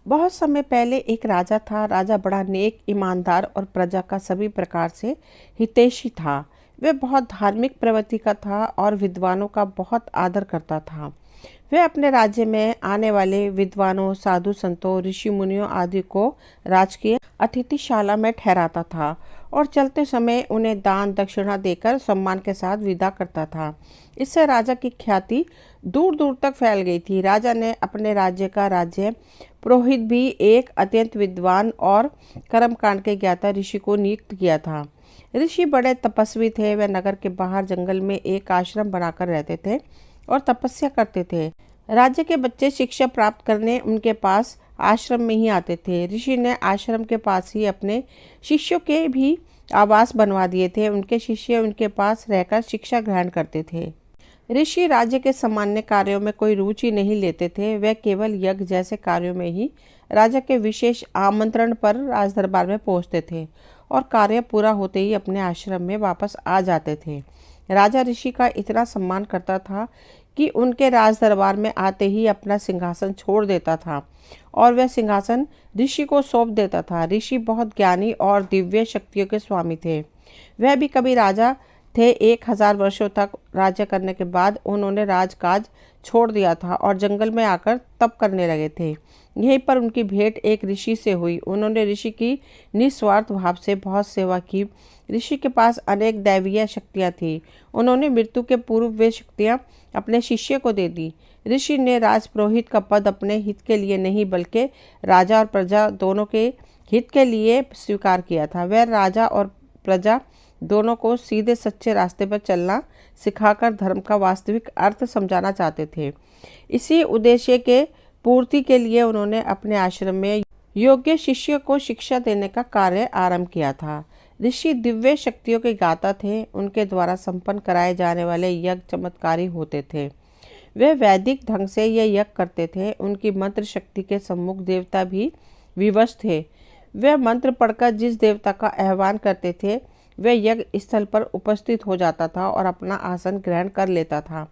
बहुत समय पहले एक राजा था। राजा बड़ा नेक, ईमानदार और प्रजा का सभी प्रकार से हितैषी था। वह बहुत धार्मिक प्रवृत्ति का था और विद्वानों का बहुत आदर करता था। वह अपने राज्य में आने वाले विद्वानों, साधु संतों, ऋषि मुनियों आदि को राजकीय अतिथिशाला में ठहराता था और चलते समय उन्हें दान दक्षिणा देकर सम्मान के साथ विदा करता था। इससे राजा की ख्याति दूर दूर तक फैल गई थी। राजा ने अपने राज्य का राज्य पुरोहित भी एक अत्यंत विद्वान और कर्मकांड के ज्ञाता ऋषि को नियुक्त किया था। ऋषि बड़े तपस्वी थे। वे नगर के बाहर जंगल में एक आश्रम बनाकर रहते थे और तपस्या करते थे। राज्य के बच्चे शिक्षा प्राप्त करने उनके पास आश्रम में ही आते थे। ऋषि ने आश्रम के पास ही अपने शिष्यों के भी आवास बनवा दिए थे। उनके शिष्य उनके पास रहकर शिक्षा ग्रहण करते थे। ऋषि राज्य के सामान्य कार्यों में कोई रुचि नहीं लेते थे। वे केवल यज्ञ जैसे कार्यों में ही राजा के विशेष आमंत्रण पर राजदरबार में पहुंचते थे और कार्य पूरा होते ही अपने आश्रम में वापस आ जाते थे। राजा ऋषि का इतना सम्मान करता था कि उनके राजदरबार में आते ही अपना सिंहासन छोड़ देता था और वह सिंहासन ऋषि को सौंप देता था। ऋषि बहुत ज्ञानी और दिव्य शक्तियों के स्वामी थे। वह भी कभी राजा थे। 1000 वर्षों तक राज्य करने के बाद उन्होंने राजकाज छोड़ दिया था और जंगल में आकर तप करने लगे थे। यहीं पर उनकी भेंट एक ऋषि से हुई। उन्होंने ऋषि की निस्वार्थ भाव से बहुत सेवा की। ऋषि के पास अनेक दैवीय शक्तियां थी। उन्होंने मृत्यु के पूर्व वे शक्तियां अपने शिष्य को दे दी। ऋषि ने राजपुरोहित का पद अपने हित के लिए नहीं बल्कि राजा और प्रजा दोनों के हित के लिए स्वीकार किया था। वह राजा और प्रजा दोनों को सीधे सच्चे रास्ते पर चलना सिखाकर धर्म का वास्तविक अर्थ समझाना चाहते थे। इसी उद्देश्य के पूर्ति के लिए उन्होंने अपने आश्रम में योग्य शिष्य को शिक्षा देने का कार्य आरंभ किया था। ऋषि दिव्य शक्तियों के गाता थे। उनके द्वारा संपन्न कराए जाने वाले यज्ञ चमत्कारी होते थे। वे वैदिक ढंग से यह यज्ञ करते थे। उनकी मंत्र शक्ति के सम्मुख देवता भी विवश थे। वे मंत्र पढ़कर जिस देवता का आह्वान करते थे वह यज्ञ स्थल पर उपस्थित हो जाता था और अपना आसन ग्रहण कर लेता था।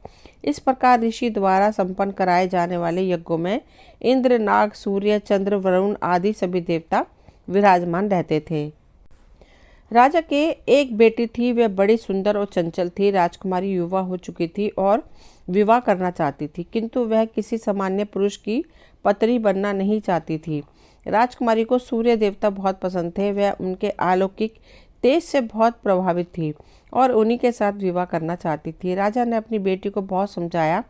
इस प्रकार ऋषि द्वारा संपन्न कराए जाने वाले यज्ञों में इंद्र, नाग, सूर्य, चंद्र, वरुण आदि सभी देवता विराजमान रहते थे। राजा के एक बेटी थी। वह बड़ी सुंदर और चंचल थी। राजकुमारी युवा हो चुकी थी और विवाह करना चाहती थी, किंतु वह किसी सामान्य पुरुष की पत्नी बनना नहीं चाहती थी। राजकुमारी को सूर्य देवता बहुत पसंद थे। वह उनके अलौकिक तेज से बहुत प्रभावित थी और उन्हीं के साथ विवाह करना चाहती थी। राजा ने अपनी बेटी को बहुत समझाया,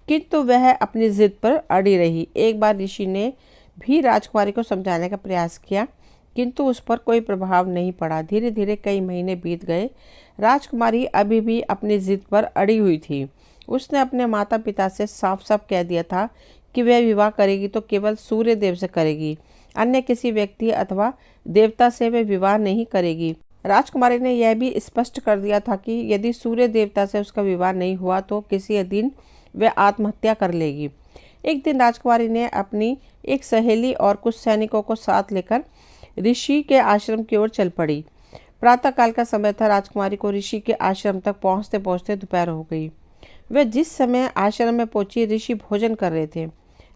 किंतु वह अपनी जिद पर अड़ी रही। एक बार ऋषि ने भी राजकुमारी को समझाने का प्रयास किया, किंतु उस पर कोई प्रभाव नहीं पड़ा। धीरे धीरे कई महीने बीत गए। राजकुमारी अभी भी अपनी जिद पर अड़ी हुई थी। उसने अपने माता पिता से साफ साफ कह दिया था कि वह विवाह करेगी तो केवल सूर्य देव से करेगी, अन्य किसी व्यक्ति अथवा देवता से वह विवाह नहीं करेगी। राजकुमारी ने यह भी स्पष्ट कर दिया था कि यदि सूर्य देवता से उसका विवाह नहीं हुआ तो किसी दिन वह आत्महत्या कर लेगी। एक दिन राजकुमारी ने अपनी एक सहेली और कुछ सैनिकों को साथ लेकर ऋषि के आश्रम की ओर चल पड़ी। प्रातःकाल का समय था। राजकुमारी को ऋषि के आश्रम तक पहुंचते पहुंचते दोपहर हो गई। वह जिस समय आश्रम में पहुंची, ऋषि भोजन कर रहे थे।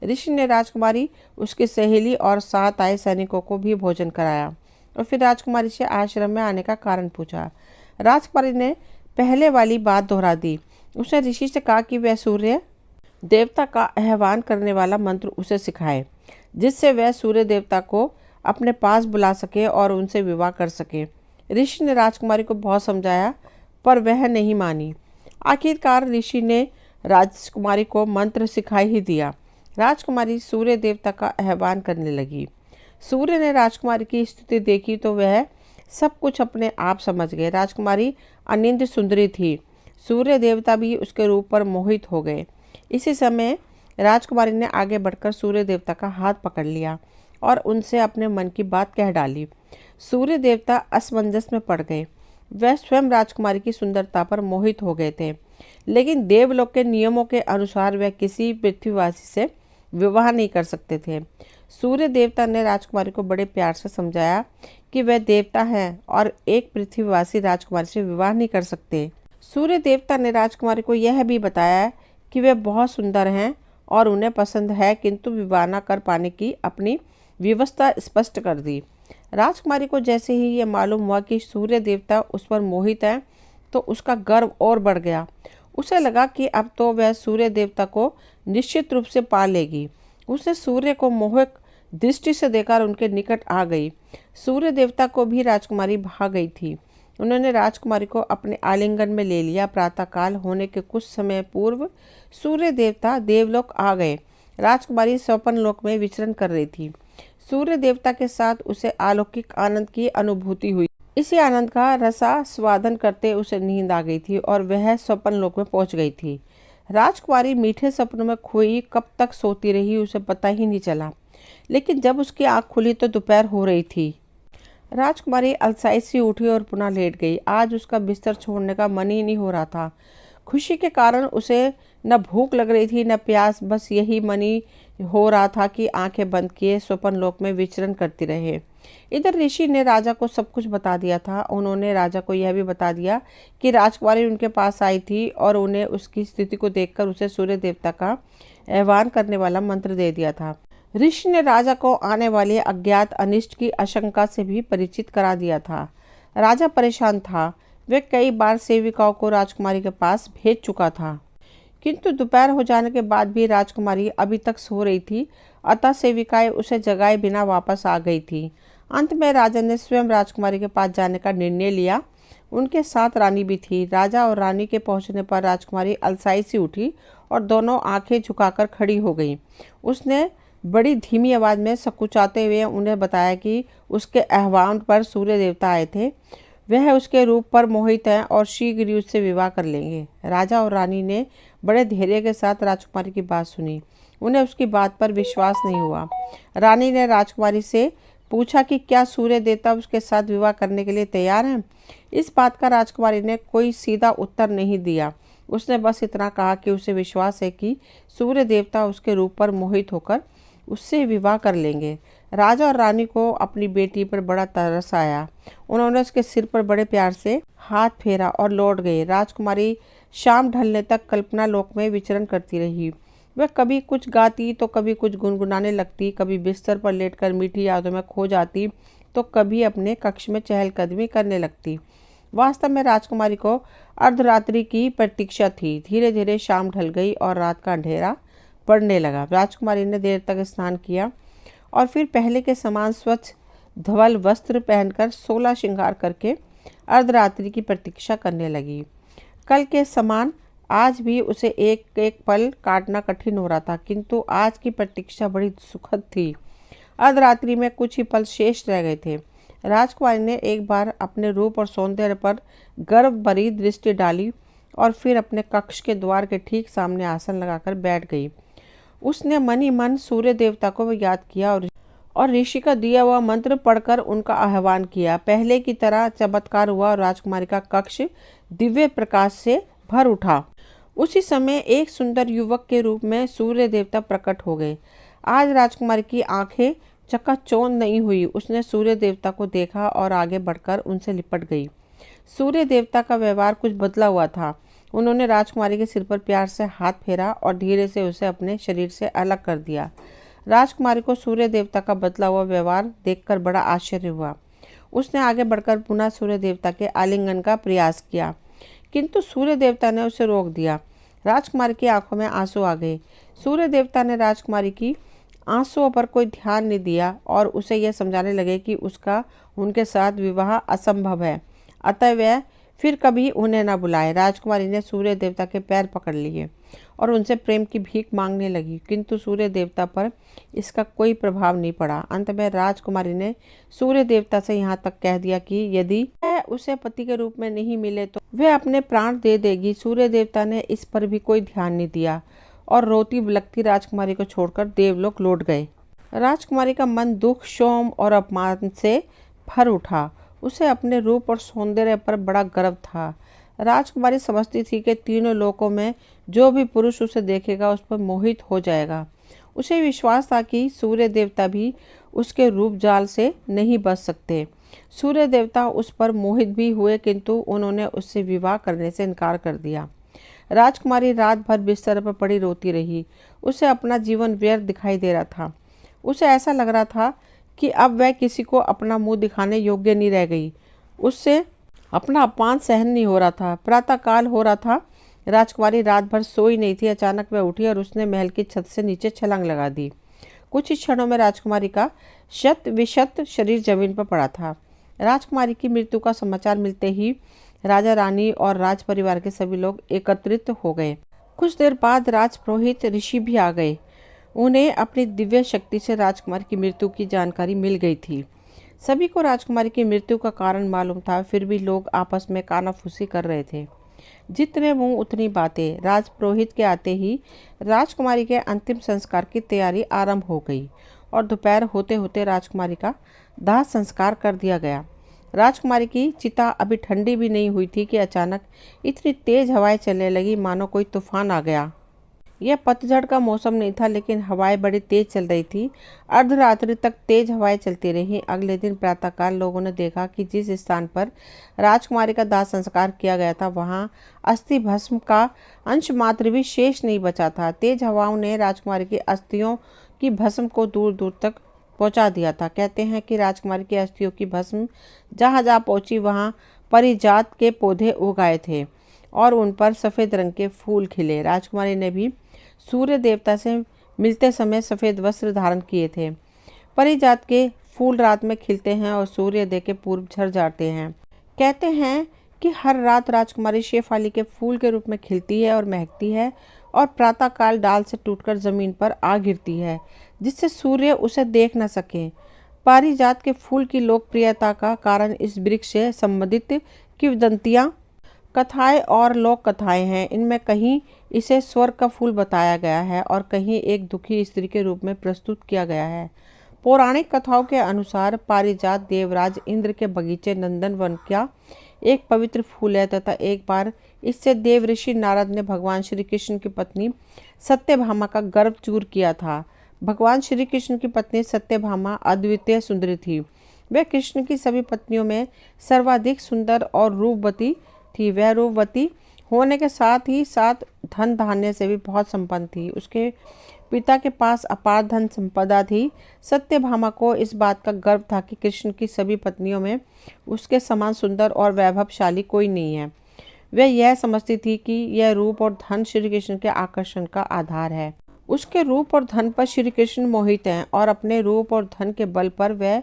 ऋषि ने राजकुमारी, उसकी सहेली और साथ आए सैनिकों को भी भोजन कराया और फिर राजकुमारी से आश्रम में आने का कारण पूछा। राजकुमारी ने पहले वाली बात दोहरा दी। उसने ऋषि से कहा कि वह सूर्य देवता का आह्वान करने वाला मंत्र उसे सिखाए, जिससे वह सूर्य देवता को अपने पास बुला सके और उनसे विवाह कर सके। ऋषि ने राजकुमारी को बहुत समझाया पर वह नहीं मानी। आखिरकार ऋषि ने राजकुमारी को मंत्र सिखा ही दिया। राजकुमारी सूर्य देवता का आह्वान करने लगी। सूर्य ने राजकुमारी की स्थिति देखी तो वह सब कुछ अपने आप समझ गए। राजकुमारी अनिंद सुंदरी थी। सूर्य देवता भी उसके रूप पर मोहित हो गए। इसी समय राजकुमारी ने आगे बढ़कर सूर्य देवता का हाथ पकड़ लिया और उनसे अपने मन की बात कह डाली। सूर्य देवता असमंजस में पड़ गए। वह स्वयं राजकुमारी की सुंदरता पर मोहित हो गए थे, लेकिन देवलोक के नियमों के अनुसार वह किसी पृथ्वीवासी से विवाह नहीं कर सकते थे। सूर्य देवता ने राजकुमारी को बड़े प्यार से समझाया कि वह देवता हैं और एक पृथ्वीवासी राजकुमारी से विवाह नहीं कर सकते। सूर्य देवता ने राजकुमारी को यह भी बताया कि वे बहुत सुंदर हैं और उन्हें पसंद है, किंतु विवाह न कर पाने की अपनी व्यवस्था स्पष्ट कर दी। राजकुमारी को जैसे ही ये मालूम हुआ कि सूर्य देवता उस पर मोहित है, तो उसका गर्व और बढ़ गया। उसे लगा कि अब तो वह सूर्य देवता को निश्चित रूप से पा लेगी। उसने सूर्य को मोहक दृष्टि से देखकर उनके निकट आ गई। सूर्य देवता को भी राजकुमारी भा गई थी। उन्होंने राजकुमारी को अपने आलिंगन में ले लिया। प्रातःकाल होने के कुछ समय पूर्व सूर्य देवता देवलोक आ गए। राजकुमारी स्वप्न लोक में विचरण कर रही थी। सूर्य देवता के साथ उसे अलौकिक आनंद की अनुभूति हुई। इसी आनंद का रसास्वादन करते उसे नींद आ गई थी और वह स्वप्न लोक में पहुंच गई थी। राजकुमारी मीठे सपनों में खोई कब तक सोती रही उसे पता ही नहीं चला, लेकिन जब उसकी आंख खुली तो दोपहर हो रही थी। राजकुमारी अलसाई सी उठी और पुनः लेट गई। आज उसका बिस्तर छोड़ने का मन ही नहीं हो रहा था। खुशी के कारण उसे न भूख लग रही थी न प्यास, बस यही मन ही हो रहा था कि आंखें बंद किए स्वप्न लोक में विचरण करती रहे। इधर ऋषि ने राजा को सब कुछ बता दिया था। उन्होंने राजा को यह भी बता दिया कि राजकुमारी उनके पास आई थी और उन्हें उसकी स्थिति को देखकर उसे सूर्य देवता का आह्वान करने वाला मंत्र दे दिया था। ऋषि ने राजा को आने वाले अज्ञात अनिष्ट की आशंका से भी परिचित करा दिया था। राजा परेशान था। वह कई बार सेविकाओं को राजकुमारी के पास भेज चुका था, किंतु दोपहर हो जाने के बाद भी राजकुमारी अभी तक सो रही थी। अतः सेविकाएं उसे जगाए बिना वापस आ गई थी। अंत में राजा ने स्वयं राजकुमारी के पास जाने का निर्णय लिया। उनके साथ रानी भी थी। राजा और रानी के पहुंचने पर राजकुमारी अलसाई सी उठी और दोनों आंखें झुकाकर खड़ी हो गईं। उसने बड़ी धीमी आवाज में सकुचाते हुए उन्हें बताया कि उसके आह्वान पर सूर्य देवता आए थे। वह उसके रूप पर मोहित हैं और शीघ्र ही उससे विवाह कर लेंगे। राजा और रानी ने बड़े धैर्य के साथ राजकुमारी की बात सुनी। उन्हें उसकी बात पर विश्वास नहीं हुआ। रानी ने राजकुमारी से पूछा कि क्या सूर्य देवता उसके साथ विवाह करने के लिए तैयार हैं। इस बात का राजकुमारी ने कोई सीधा उत्तर नहीं दिया। उसने बस इतना कहा कि उसे विश्वास है कि सूर्य देवता उसके रूप पर मोहित होकर उससे विवाह कर लेंगे। राजा और रानी को अपनी बेटी पर बड़ा तरस आया। उन्होंने उसके सिर पर बड़े प्यार से हाथ फेरा और लौट गए। राजकुमारी शाम ढलने तक कल्पना लोक में विचरण करती रही। वह कभी कुछ गाती तो कभी कुछ गुनगुनाने लगती, कभी बिस्तर पर लेटकर मीठी यादों में खो जाती तो कभी अपने कक्ष में चहलकदमी करने लगती। वास्तव में राजकुमारी को अर्धरात्रि की प्रतीक्षा थी। धीरे धीरे शाम ढल गई और रात का अंधेरा पड़ने लगा। राजकुमारी ने देर तक स्नान किया और फिर पहले के समान स्वच्छ धवल वस्त्र पहनकर 16 श्रृंगार करके अर्धरात्रि की प्रतीक्षा करने लगी। कल के समान आज भी उसे एक एक पल काटना कठिन हो रहा था, किंतु आज की प्रतीक्षा बड़ी सुखद थी। अर्धरात्रि में कुछ ही पल शेष रह गए थे। राजकुमारी ने एक बार अपने रूप और सौंदर्य पर गर्व भरी दृष्टि डाली और फिर अपने कक्ष के द्वार के ठीक सामने आसन लगाकर बैठ गई। उसने मन ही मन सूर्य देवता को याद किया और ऋषि का दिया हुआ मंत्र पढ़कर उनका आह्वान किया। पहले की तरह चमत्कार हुआ और राजकुमारी का कक्ष दिव्य प्रकाश से भर उठा। उसी समय एक सुंदर युवक के रूप में सूर्य देवता प्रकट हो गए। आज राजकुमारी की आंखें चकाचौंध नहीं हुई। उसने सूर्य देवता को देखा और आगे बढ़कर उनसे लिपट गई। सूर्य देवता का व्यवहार कुछ बदला हुआ था। उन्होंने राजकुमारी के सिर पर प्यार से हाथ फेरा और धीरे से उसे अपने शरीर से अलग कर दिया। राजकुमारी को सूर्य देवता का बदला हुआ व्यवहार देखकर बड़ा आश्चर्य हुआ। उसने आगे बढ़कर पुनः सूर्य देवता के आलिंगन का प्रयास किया, किंतु सूर्य देवता ने उसे रोक दिया। राजकुमारी की आंखों में आंसू आ गए। सूर्य देवता ने राजकुमारी की आंसुओं पर कोई ध्यान नहीं दिया और उसे यह समझाने लगे कि उसका उनके साथ विवाह असंभव है, अतः वह फिर कभी उन्हें न बुलाए। राजकुमारी ने सूर्य देवता के पैर पकड़ लिए और उनसे प्रेम की भीख मांगने लगी, किंतु सूर्य देवता पर इसका कोई प्रभाव नहीं पड़ा। अंत में राजकुमारी ने सूर्य देवता से यहाँ तक कह दिया कि यदि वह उसे पति के रूप में नहीं मिले तो वह अपने प्राण दे देगी। सूर्य देवता ने इस पर भी कोई ध्यान नहीं दिया और रोती बिलखती राजकुमारी को छोड़कर देवलोक लौट गए। राजकुमारी का मन दुख, शोम और अपमान से भर उठा। उसे अपने रूप और सौंदर्य पर बड़ा गर्व था। राजकुमारी समझती थी कि तीनों लोकों में जो भी पुरुष उसे देखेगा उस पर मोहित हो जाएगा। उसे विश्वास था कि सूर्य देवता भी उसके रूप जाल से नहीं बच सकते। सूर्य देवता उस पर मोहित भी हुए, किंतु उन्होंने उससे विवाह करने से इनकार कर दिया। राजकुमारी रात भर बिस्तर पर पड़ी रोती रही। उसे अपना जीवन व्यर्थ दिखाई दे रहा था। उसे ऐसा लग रहा था कि अब वह किसी को अपना मुंह दिखाने योग्य नहीं रह गई। उससे अपना अपमान सहन नहीं हो रहा था। प्रातःकाल हो रहा था। राजकुमारी रात भर सोई नहीं थी। अचानक वह उठी और उसने महल की छत से नीचे छलांग लगा दी। कुछ ही क्षणों में राजकुमारी का शत विशत शरीर जमीन पर पड़ा था। राजकुमारी की मृत्यु का समाचार मिलते ही राजा रानी और राज परिवार के सभी लोग एकत्रित हो गए। कुछ देर बाद राजपुरोहित ऋषि भी आ गए। उन्हें अपनी दिव्य शक्ति से राजकुमारी की मृत्यु की जानकारी मिल गई थी। सभी को राजकुमारी की मृत्यु का कारण मालूम था, फिर भी लोग आपस में कानाफूसी कर रहे थे। जितने मुंह उतनी बातें। राजपुरोहित के आते ही राजकुमारी के अंतिम संस्कार की तैयारी आरंभ हो गई और दोपहर होते होते राजकुमारी का दाह संस्कार कर दिया गया। राजकुमारी की चिता अभी ठंडी भी नहीं हुई थी कि अचानक इतनी तेज हवाएं चलने लगी मानो कोई तूफान आ गया। यह पतझड़ का मौसम नहीं था, लेकिन हवाएं बड़ी तेज चल रही थी। अर्धरात्रि तक तेज हवाएं चलती रहीं। अगले दिन प्रातःकाल लोगों ने देखा कि जिस स्थान पर राजकुमारी का दाह संस्कार किया गया था वहां अस्थि भस्म का अंश मात्र भी शेष नहीं बचा था। तेज हवाओं ने राजकुमारी की अस्थियों की भस्म को दूर दूर तक पहुंचा दिया था। कहते हैं कि राजकुमारी की अस्थियों की भस्म जहां जहां पहुंची वहां परिजात के पौधे उगाए थे और उन पर सफेद रंग के फूल खिले। राजकुमारी ने भी सूर्य देवता से मिलते समय सफेद वस्त्र धारण किए थे। परिजात के फूल रात में खिलते हैं और सूर्योदय के पूर्व झड़ जाते हैं। कहते हैं कि हर रात राजकुमारी शेफाली के फूल के रूप में खिलती है और महकती है और प्रातःकाल डाल से टूटकर जमीन पर आ गिरती है, जिससे सूर्य उसे देख न सके। पारिजात के फूल की लोकप्रियता का कारण इस वृक्ष से संबंधित किंवदंतियां, कथाएं और लोक कथाएं हैं। इनमें कहीं इसे स्वर्ग का फूल बताया गया है और कहीं एक दुखी स्त्री के रूप में प्रस्तुत किया गया है। पौराणिक कथाओं के अनुसार पारिजात देवराज इंद्र के बगीचे नंदन वन का एक पवित्र फूल है तथा एक बार इससे देव ऋषि नारद ने भगवान श्री कृष्ण की पत्नी सत्यभामा का गर्भ चूर किया था। भगवान श्री कृष्ण की पत्नी सत्यभामा अद्वितीय सुंदरी थी। वह कृष्ण की सभी पत्नियों में सर्वाधिक सुंदर और रूपवती थी। वह रूपवती होने के साथ ही साथ धन धान्य से भी बहुत संपन्न थी। उसके पिता के पास अपार धन संपदा थी। सत्यभामा को इस बात का गर्व था कि कृष्ण की सभी पत्नियों में उसके समान सुंदर और वैभवशाली कोई नहीं है। वह यह समझती थी कि यह रूप और धन श्री कृष्ण के आकर्षण का आधार है। उसके रूप और धन पर श्री कृष्ण मोहित हैं और अपने रूप और धन के बल पर वह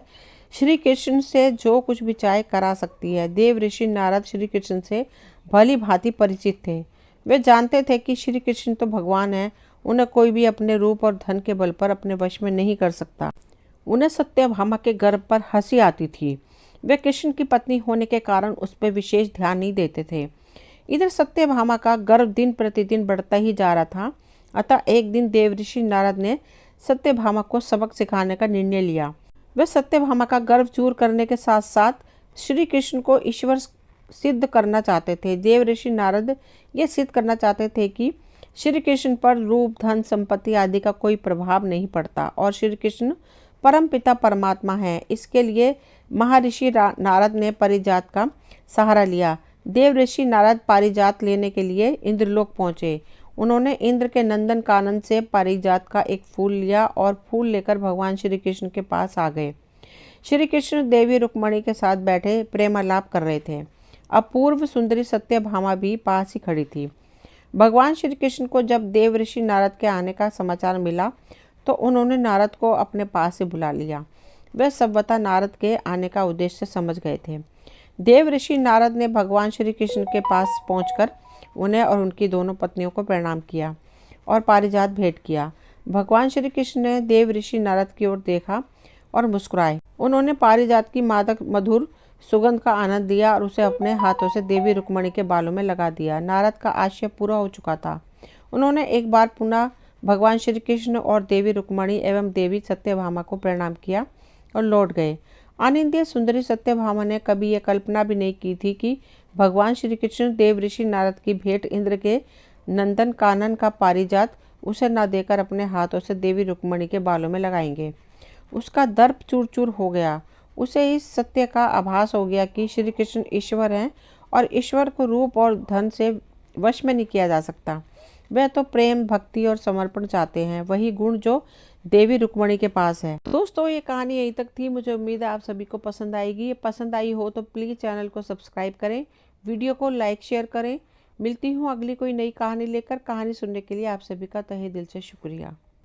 श्री कृष्ण से जो कुछ भी चाहे करा सकती है। देव ऋषि नारद श्री कृष्ण से भली भांति परिचित थे। वे जानते थे कि श्री कृष्ण तो भगवान हैं, उन्हें कोई भी अपने रूप और धन के बल पर अपने वश में नहीं कर सकता। उन्हें सत्यभामा के गर्भ पर हंसी आती थी। वे कृष्ण की पत्नी होने के कारण उस पर विशेष ध्यान नहीं देते थे। इधर सत्यभामा का गर्व दिन प्रतिदिन बढ़ता ही जा रहा था। अतः एक दिन देवऋषि नारद ने सत्यभामा को सबक सिखाने का निर्णय लिया। वे सत्यभामा का गर्व चूर करने के साथ साथ श्री कृष्ण को ईश्वर सिद्ध करना चाहते थे। देवऋषि नारद ये सिद्ध करना चाहते थे कि श्री कृष्ण पर रूप, धन, संपत्ति आदि का कोई प्रभाव नहीं पड़ता और श्री कृष्ण परम पिता परमात्मा है। इसके लिए महर्षि नारद ने पारिजात का सहारा लिया। देव ऋषि नारद पारिजात लेने के लिए इंद्रलोक पहुंचे। उन्होंने इंद्र के नंदन कानन से पारिजात का एक फूल लिया और फूल लेकर भगवान श्री कृष्ण के पास आ गए। श्री कृष्ण देवी रुक्मणी के साथ बैठे प्रेमालाप कर रहे थे। अपूर्व सुंदरी सत्यभामा भी पास ही खड़ी थी। भगवान श्री कृष्ण को जब देव ऋषि नारद के आने का समाचार मिला तो उन्होंने नारद को अपने पास से बुला लिया। वे सर्वथा नारद के आने का उद्देश्य समझ गए थे। देव ऋषि नारद ने भगवान श्री कृष्ण के पास पहुंचकर उन्हें और उनकी दोनों पत्नियों को प्रणाम किया और पारिजात भेंट किया। भगवान श्री कृष्ण ने देव ऋषि नारद की ओर देखा और मुस्कुराए। उन्होंने पारिजात की मादक मधुर सुगंध का आनंद लिया और उसे अपने हाथों से देवी रुक्मणी के बालों में लगा दिया। नारद का आशय पूरा हो चुका था। उन्होंने एक बार पुनः भगवान श्री कृष्ण और देवी रुक्मणी एवं देवी सत्यभामा को प्रणाम किया और लौट गए। आनंदीय सुंदरी सत्यभामा ने कभी यह कल्पना भी नहीं की थी कि भगवान श्री कृष्ण देव ऋषि नारद की भेंट इंद्र के नंदन कानन का पारिजात उसे न देकर अपने हाथों से देवी रुक्मणी के बालों में लगाएंगे। उसका दर्प चूर चूर हो गया। उसे इस सत्य का आभास हो गया कि श्री कृष्ण ईश्वर हैं और ईश्वर को रूप और धन से वश में नहीं किया जा सकता। वह तो प्रेम, भक्ति और समर्पण चाहते हैं, वही गुण जो देवी रुक्मणी के पास है। दोस्तों, ये कहानी यहीं तक थी। मुझे उम्मीद है आप सभी को पसंद आएगी। ये पसंद आई हो तो प्लीज़ चैनल को सब्सक्राइब करें, वीडियो को लाइक शेयर करें। मिलती हूँ अगली कोई नई कहानी लेकर। कहानी सुनने के लिए आप सभी का तहे दिल से शुक्रिया।